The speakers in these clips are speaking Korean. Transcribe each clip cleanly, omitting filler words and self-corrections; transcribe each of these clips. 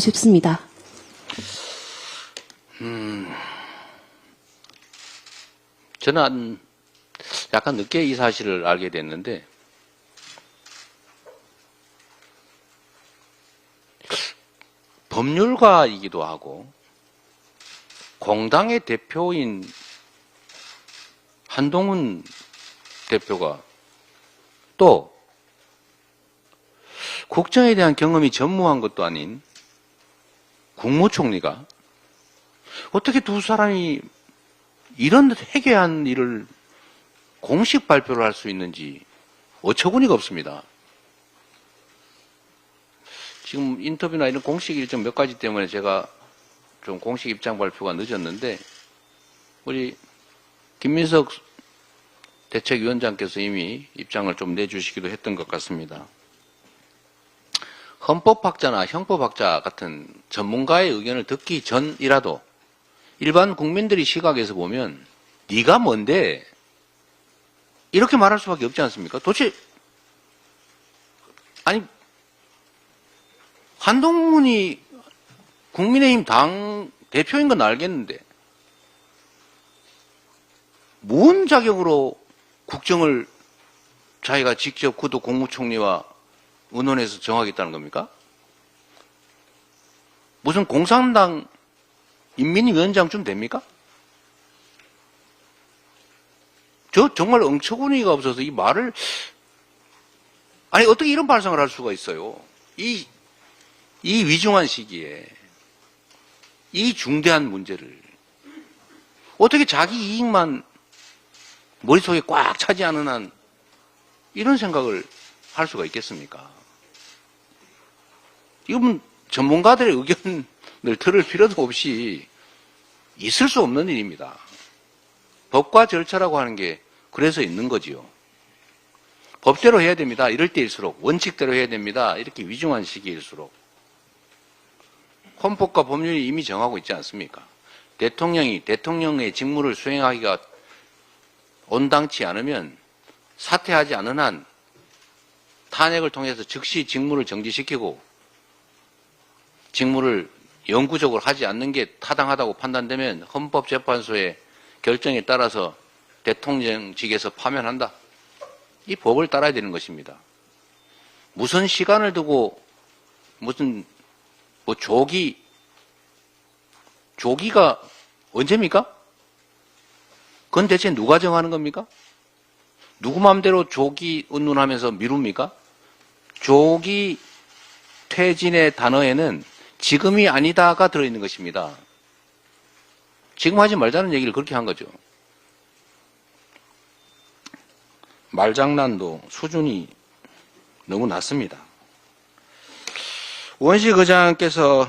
싶습니다. 저는 약간 늦게 이 사실을 알게 됐는데 법률가이기도 하고 공당의 대표인 한동훈 대표가 또 국정에 대한 경험이 전무한 것도 아닌 국무총리가 어떻게 두 사람이 이런 해괴한 일을 공식 발표를 할 수 있는지 어처구니가 없습니다. 지금 인터뷰나 이런 공식 일정 몇 가지 때문에 제가 좀 공식 입장 발표가 늦었는데 우리 김민석 대책위원장께서 이미 입장을 좀 내주시기도 했던 것 같습니다. 헌법학자나 형법학자 같은 전문가의 의견을 듣기 전이라도 일반 국민들의 시각에서 보면 네가 뭔데 이렇게 말할 수밖에 없지 않습니까? 도대체 아니 한동훈이 국민의힘 당 대표인 건 알겠는데 뭔 자격으로 국정을 자기가 직접 그도 국무총리와 의논해서 정하겠다는 겁니까? 무슨 공산당 인민위원장쯤 됩니까? 저 정말 엉처구니가 없어서 이 말을 아니 어떻게 이런 발상을 할 수가 있어요? 이 위중한 시기에 이 중대한 문제를 어떻게 자기 이익만 머릿속에 꽉 차지 않은 한 이런 생각을 할 수가 있겠습니까? 이건 전문가들의 의견을 들을 필요도 없이 있을 수 없는 일입니다. 법과 절차라고 하는 게 그래서 있는 거지요. 법대로 해야 됩니다. 이럴 때일수록 원칙대로 해야 됩니다. 이렇게 위중한 시기일수록 헌법과 법률이 이미 정하고 있지 않습니까? 대통령이 대통령의 직무를 수행하기가 온당치 않으면 사퇴하지 않은 한 탄핵을 통해서 즉시 직무를 정지시키고 직무를 영구적으로 하지 않는 게 타당하다고 판단되면 헌법재판소의 결정에 따라서 대통령직에서 파면한다. 이 법을 따라야 되는 것입니다. 무슨 시간을 두고 무슨 뭐 조기가 언제입니까? 그건 대체 누가 정하는 겁니까? 누구 마음대로 조기 운운하면서 미룹니까? 조기 퇴진의 단어에는 지금이 아니다가 들어있는 것입니다. 지금 하지 말자는 얘기를 그렇게 한 거죠. 말장난도 수준이 너무 낮습니다. 우원식 의장께서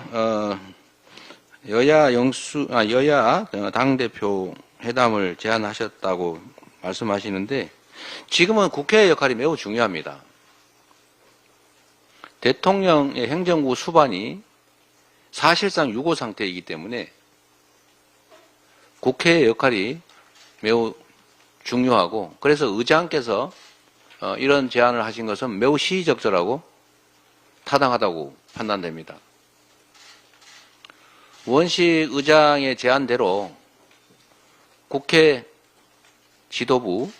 여야 당대표 회담을 제안하셨다고 말씀하시는데 지금은 국회의 역할이 매우 중요합니다. 대통령의 행정부 수반이 사실상 유고 상태이기 때문에 국회의 역할이 매우 중요하고 그래서 의장께서 이런 제안을 하신 것은 매우 시의적절하고 타당하다고 판단됩니다. 우원식 의장의 제안대로 국회 지도부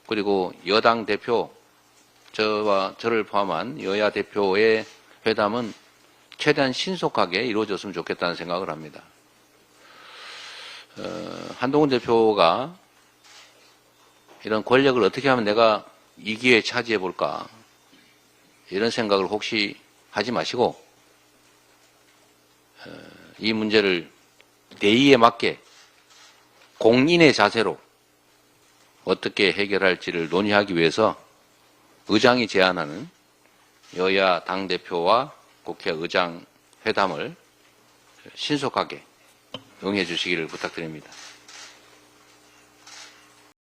그리고 여당 대표 저와 저를 포함한 여야 대표의 회담은 최대한 신속하게 이루어졌으면 좋겠다는 생각을 합니다. 한동훈 대표가 이런 권력을 어떻게 하면 내가 이 기회에 차지해 볼까 이런 생각을 혹시 하지 마시고 이 문제를 대의에 맞게 공인의 자세로 어떻게 해결할지를 논의하기 위해서 의장이 제안하는 여야 당대표와 국회의장 회담을 신속하게 응해 주시기를 부탁드립니다.